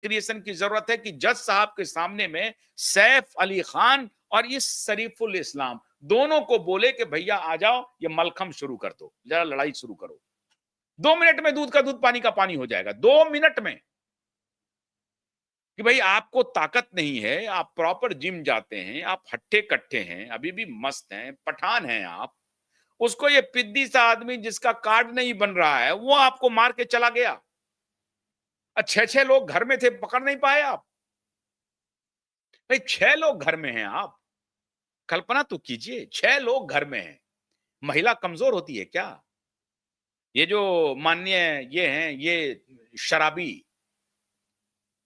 Creation की जरूरत है कि जज साहब के सामने में सैफ अली खान और ये शरीफुल इस्लाम दोनों को बोले कि भैया आ जाओ, ये मलखम शुरू कर दो, जरा लड़ाई शुरू करो। 2 मिनट में दूध का दूध, पानी का पानी हो जाएगा, 2 मिनट में। कि भाई आपको ताकत नहीं है, आप प्रॉपर जिम जाते हैं, आप हट्टे कट्टे हैं, अभी भी मस्त हैं, पठान हैं आप, उसको ये पिद्दी सा आदमी जिसका कार्ड नहीं बन रहा है वो आपको मार के चला गया। 6-6 लोग घर में थे, पकड़ नहीं पाए आप। भाई 6 लोग घर में हैं, आप कल्पना तो कीजिए, 6 लोग घर में हैं। महिला कमजोर होती है क्या? ये जो माननीय ये हैं, ये शराबी,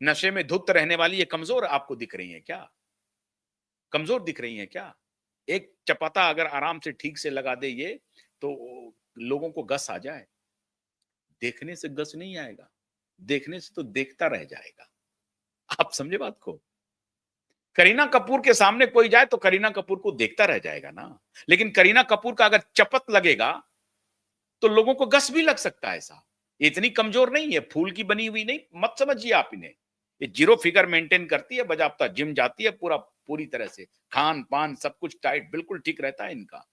नशे में धुत रहने वाली, ये कमजोर आपको दिख रही है क्या? कमजोर दिख रही है क्या? एक चपाता अगर आराम से ठीक से लगा दे ये, तो लोगों को गस आ जाए। देखने से गस नहीं आएगा, देखने से तो देखता रह जाएगा। आप समझे बात को? करीना कपूर के सामने कोई जाए तो करीना कपूर को देखता रह जाएगा ना, लेकिन करीना कपूर का अगर चपत लगेगा तो लोगों को गस भी लग सकता है। साहब इतनी कमजोर नहीं है, फूल की बनी हुई नहीं, मत समझिए आप इन्हें। ये जीरो फिगर मेंटेन करती है, बजाबता जिम जाती है, पूरी तरह से खान पान सब कुछ टाइट बिल्कुल ठीक रहता है इनका।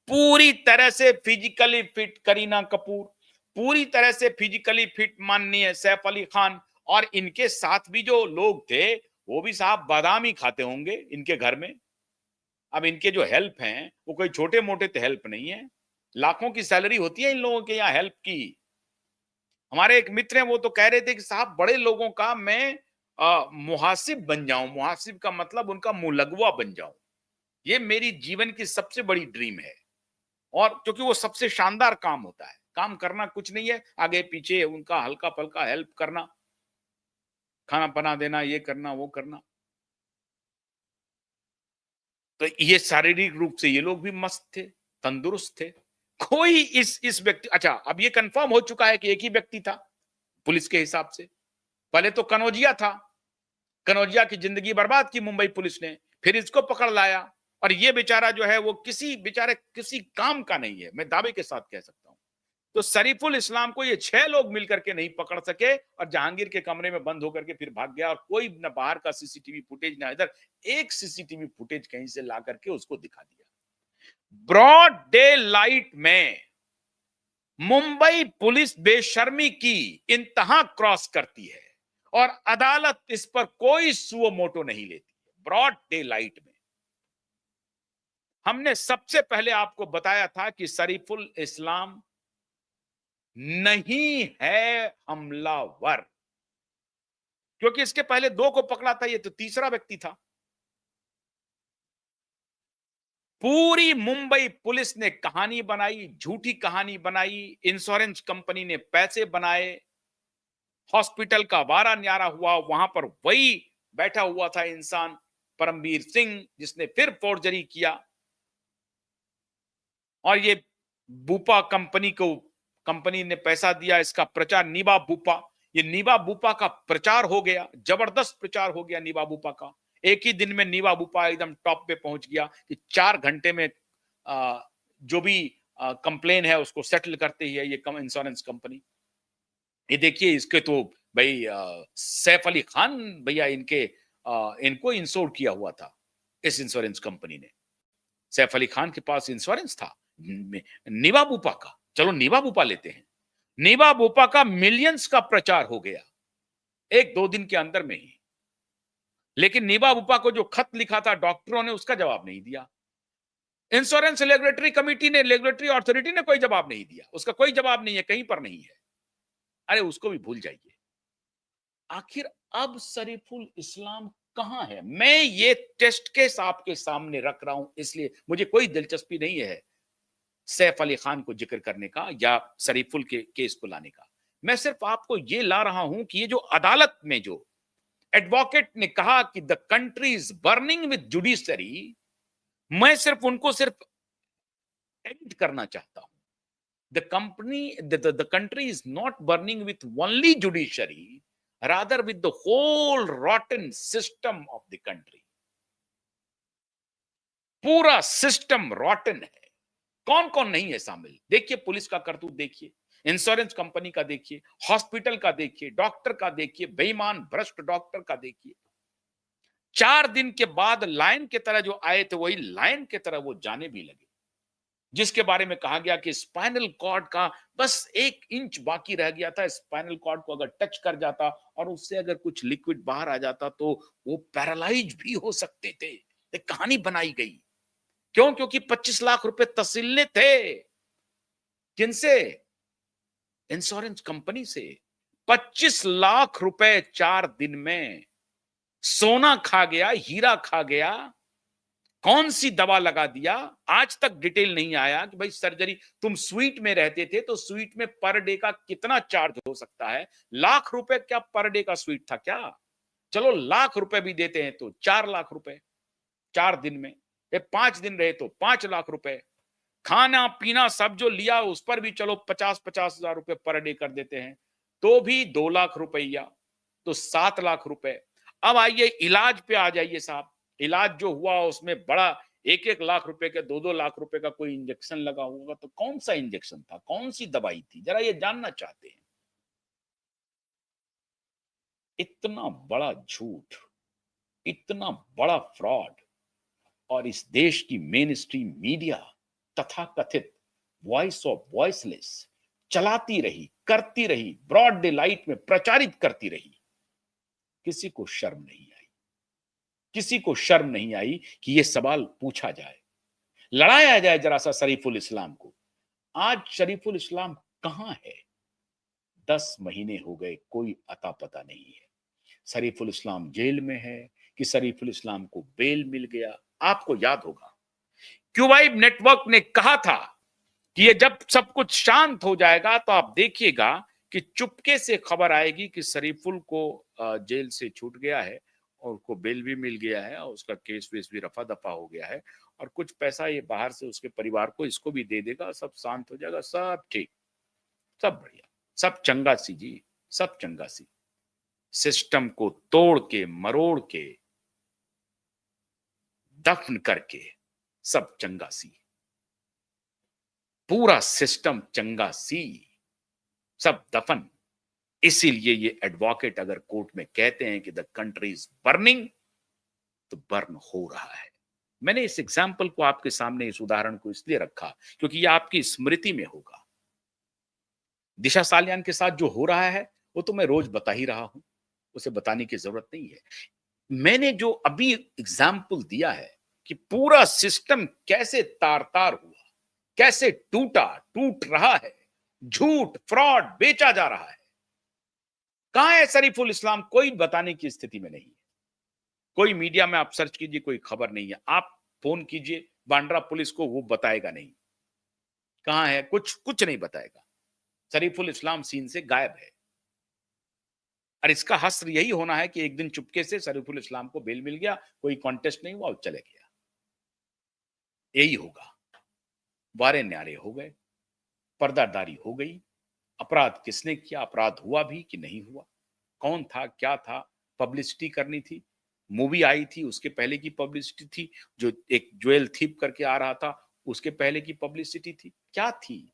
पूरी तरह से फिजिकली फिट करीना कपूर, पूरी तरह से फिजिकली फिट माननीय सैफ अली खान, और इनके साथ भी जो लोग थे वो भी साहब बादाम ही खाते होंगे इनके घर में। अब इनके जो हेल्प हैं वो कोई छोटे मोटे तो हेल्प नहीं है, लाखों की सैलरी होती है इन लोगों के यहाँ हेल्प की। हमारे एक मित्र हैं, वो तो कह रहे थे कि साहब बड़े लोगों का मैं मुहासिब बन जाऊं, मुहासिब का मतलब उनका मुलगवा बन जाऊं, ये मेरी जीवन की सबसे बड़ी ड्रीम है। और क्योंकि वो सबसे शानदार काम होता है, काम करना कुछ नहीं है, आगे पीछे उनका हल्का फल्का हेल्प करना, खाना बना देना, ये करना वो करना। तो ये शारीरिक रूप से ये लोग भी मस्त थे, तंदुरुस्त थे। कोई इस व्यक्ति, अच्छा अब ये कंफर्म हो चुका है कि एक ही व्यक्ति था पुलिस के हिसाब से। पहले तो कनौजिया था, कनौजिया की जिंदगी बर्बाद की मुंबई पुलिस ने, फिर इसको पकड़ लाया, और ये बेचारा जो है वो किसी बेचारे किसी काम का नहीं है, मैं दावे के साथ कह सकता हूं। तो शरीफुल इस्लाम को ये 6 लोग मिलकर के नहीं पकड़ सके, और जहांगीर के कमरे में बंद होकर के फिर भाग गया, और कोई न बाहर का सीसीटीवी फुटेज ना इधर, एक सीसीटीवी फुटेज कहीं से ला करके उसको दिखा दिया। ब्रॉड डे लाइट में मुंबई पुलिस बेशर्मी की इंतहा क्रॉस करती है, और अदालत इस पर कोई सुओ मोटो नहीं लेती है। ब्रॉड डे लाइट में हमने सबसे पहले आपको बताया था कि शरीफुल इस्लाम नहीं है हमलावर, क्योंकि इसके पहले 2 को पकड़ा था, ये तो तीसरा व्यक्ति था। पूरी मुंबई पुलिस ने कहानी बनाई, झूठी कहानी बनाई, इंश्योरेंस कंपनी ने पैसे बनाए, हॉस्पिटल का वारा न्यारा हुआ, वहां पर वही बैठा हुआ था इंसान परमवीर सिंह, जिसने फिर फोर्जरी किया। और ये बूपा कंपनी ने पैसा दिया, इसका प्रचार नीबा बूपा, ये नीबा बूपा का प्रचार हो गया, जबरदस्त प्रचार हो गया नीबा बूपा का। एक ही दिन में नीबा बूपा एकदम टॉप पे पहुंच गया कि 4 घंटे में जो भी कंप्लेन है उसको सेटल करते ही है ये इंश्योरेंस कंपनी। ये देखिए इसके तो भाई सैफ अली खान भैया इनको इंश्योर किया हुआ था इस इंश्योरेंस कंपनी ने। सैफ अली खान के पास इंश्योरेंस था नीबा बूपा का। चलो नीबा बूपा लेते हैं, नीबा बूपा का मिलियंस का प्रचार हो गया 1-2 दिन के अंदर में ही। लेकिन नीबा बूपा को जो खत लिखा था डॉक्टरों ने, उसका जवाब नहीं दिया। इंश्योरेंस रेगुलेटरी अथॉरिटी ने कोई जवाब नहीं दिया, उसका कोई जवाब नहीं है, कहीं पर नहीं है। अरे उसको भी भूल जाइए। आखिर अब शरीफुल इस्लाम कहां है? मैं ये टेस्ट केस आपके सामने रख रहा हूं, इसलिए मुझे कोई दिलचस्पी नहीं है सैफ अली खान को जिक्र करने का या शरीफुल के केस को लाने का। मैं सिर्फ आपको ये ला रहा हूं कि ये जो अदालत में जो एडवोकेट ने कहा कि the country is burning with judiciary, मैं सिर्फ उनको सिर्फ एंड करना चाहता हूं। The country is not burning with only judiciary, rather with the whole rotten system of the country. पूरा सिस्टम रॉटन है। कौन कौन नहीं है शामिल? देखिए पुलिस का करतूत देखिए, इंश्योरेंस कंपनी का देखिए, हॉस्पिटल का देखिए, डॉक्टर का देखिए, बेईमान भ्रष्ट डॉक्टर का देखिए। 4 दिन के बाद लायन की तरह जो आए थे, वही लायन की तरह वो जाने भी लगे। जिसके बारे में कहा गया कि स्पाइनल कॉर्ड का बस 1 इंच बाकी रह गया था, स्पाइनल कॉर्ड को अगर टच कर जाता और उससे अगर कुछ लिक्विड बाहर आ जाता तो वो पैरालाइज भी हो सकते थे। एक कहानी बनाई गई। क्यों? क्योंकि 25 लाख रुपए तसिलने थे। किनसे? इंश्योरेंस कंपनी से। 25 लाख रुपए 4 दिन में। सोना खा गया, हीरा खा गया। कौन सी दवा लगा दिया? आज तक डिटेल नहीं आया कि भाई सर्जरी, तुम स्वीट में रहते थे तो स्वीट में पर डे का कितना चार्ज हो सकता है? लाख रुपए क्या पर डे का स्वीट था क्या? चलो लाख रुपए भी देते हैं तो 4 लाख रुपए 4 दिन में। ये 5 दिन रहे तो 5 लाख रुपए। खाना पीना सब जो लिया उस पर भी चलो 50-50 हजार रुपए पर डे कर देते हैं, तो भी 2 लाख रुपया, तो 7 लाख रुपए। अब आइए इलाज पे आ जाइए साहब। इलाज जो हुआ उसमें बड़ा 1-1 लाख रुपए के 2-2 लाख रुपए का कोई इंजेक्शन लगा होगा, तो कौन सा इंजेक्शन था? कौन सी दवाई थी? जरा ये जानना चाहते हैं। इतना बड़ा झूठ, इतना बड़ा फ्रॉड, और इस देश की मेन स्ट्रीम मीडिया तथाकथित वॉइस ऑफ वॉइसलेस चलाती रही, करती रही, ब्रॉड डे लाइट में प्रचारित करती रही। किसी को शर्म नहीं आई, किसी को शर्म नहीं आई कि यह सवाल पूछा जाए, लड़ाया जाए जरा सा शरीफुल इस्लाम को। आज शरीफुल इस्लाम कहां है? 10 महीने हो गए, कोई अता पता नहीं है। शरीफुल इस्लाम जेल में है कि शरीफुल इस्लाम को बेल मिल गया? आपको याद होगा क्यूबाइब नेटवर्क ने कहा था कि ये जब सब कुछ शांत हो जाएगा तो आप देखिएगा कि चुपके से खबर आएगी कि शरीफुल को जेल से छूट गया है और उसको बेल भी मिल गया है और उसका केस वेस भी रफा दफा हो गया है, और कुछ पैसा ये बाहर से उसके परिवार को इसको भी दे देगा, सब शांत हो जाएगा, सब ठीक, सब बढ़िया, सब चंगा सी जी, सब चंगा सी। सिस्टम को तोड़ के मरोड़ के दफन करके सब चंगा सी, पूरा सिस्टम चंगा सी, सब दफन। इसीलिए ये एडवोकेट अगर कोर्ट में कहते हैं कि द कंट्री इज बर्निंग, तो बर्न हो रहा है। मैंने इस एग्जाम्पल को आपके सामने, इस उदाहरण को इसलिए रखा क्योंकि ये आपकी स्मृति में होगा। दिशा सालियान के साथ जो हो रहा है वो तो मैं रोज बता ही रहा हूं, उसे बताने की जरूरत नहीं है। मैंने जो अभी एग्जाम्पल दिया है कि पूरा सिस्टम कैसे तार तार हुआ, कैसे टूटा, टूट रहा है, झूठ फ्रॉड बेचा जा रहा है। कहां है शरीफुल इस्लाम? कोई बताने की स्थिति में नहीं है। कोई मीडिया में आप सर्च कीजिए, कोई खबर नहीं है। आप फोन कीजिए बांद्रा पुलिस को, वो बताएगा नहीं कहां है, कुछ कुछ नहीं बताएगा। शरीफुल इस्लाम सीन से गायब है। और इसका हश्र यही होना है कि एक दिन चुपके से शरीफुल इस्लाम को बेल मिल गया, कोई कॉन्टेस्ट नहीं हुआ और चले गया। यही होगा। वारे न्यारे हो गए, पर्दादारी हो गई। अपराध किसने किया, अपराध हुआ भी कि नहीं हुआ, कौन था, क्या था, पब्लिसिटी करनी थी। मूवी आई थी उसके पहले की पब्लिसिटी थी, जो एक ज्वेल थीप करके आ रहा था उसके पहले की पब्लिसिटी थी, क्या थी।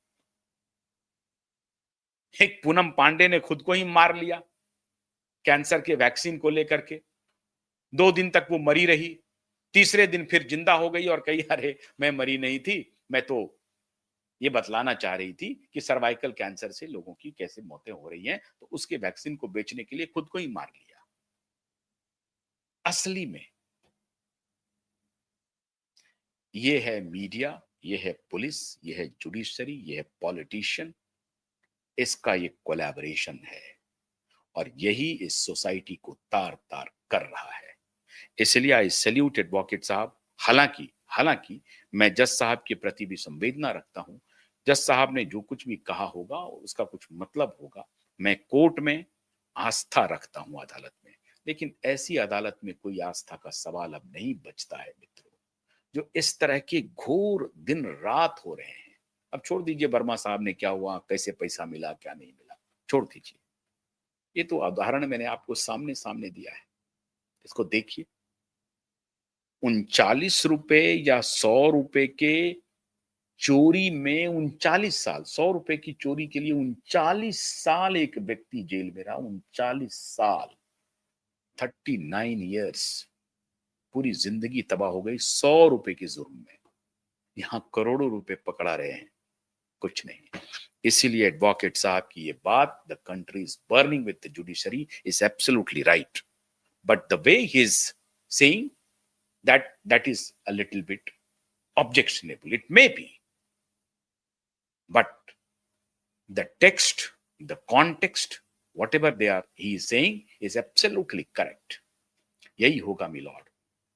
एक पूनम पांडे ने खुद को ही मार लिया कैंसर के वैक्सीन को लेकर के। 2 दिन तक वो मरी रही, तीसरे दिन फिर जिंदा हो गई और कही अरे मैं मरी नहीं थी, मैं तो ये बतलाना चाह रही थी कि सर्वाइकल कैंसर से लोगों की कैसे मौतें हो रही हैं, तो उसके वैक्सीन को बेचने के लिए खुद को ही मार लिया। असली में ये है मीडिया, ये है पुलिस, ये है जुडिशरी, ये है पॉलिटिशियन, इसका ये कोलैबोरेशन है और यही इस सोसाइटी को तार तार कर रहा है। इसलिए आई सैल्यूट एडवोकेट साहब। हालांकि हालांकि मैं जज साहब के प्रति भी संवेदना रखता हूं। जज साहब ने जो कुछ भी कहा होगा उसका कुछ मतलब होगा। मैं कोर्ट में आस्था रखता हूं, अदालत में, लेकिन ऐसी अदालत में कोई आस्था का सवाल अब नहीं बचता है मित्रों, जो इस तरह के घोर दिन रात हो रहे हैं। अब छोड़ दीजिए वर्मा साहब ने क्या हुआ, कैसे पैसा मिला, क्या नहीं मिला, छोड़ दीजिए। ये तो उदाहरण मैंने आपको सामने सामने दिया है, इसको देखिए। 39 रुपए या 100 रुपए के चोरी में 39 साल, 100 रुपए की चोरी के लिए 39 साल एक व्यक्ति जेल में रहा। 39 साल, 39 इयर्स, पूरी जिंदगी तबाह हो गई 100 रुपए के जुर्म में। यहां करोड़ों रुपए पकड़ा रहे हैं, कुछ नहीं। इसीलिए एडवोकेट साहब की ये बात, the country is burning with the judiciary, is absolutely right, but the way he is saying that is a little bit objectionable. It may be, but the text, the context, whatever he is saying is absolutely correct. यही होगा milord.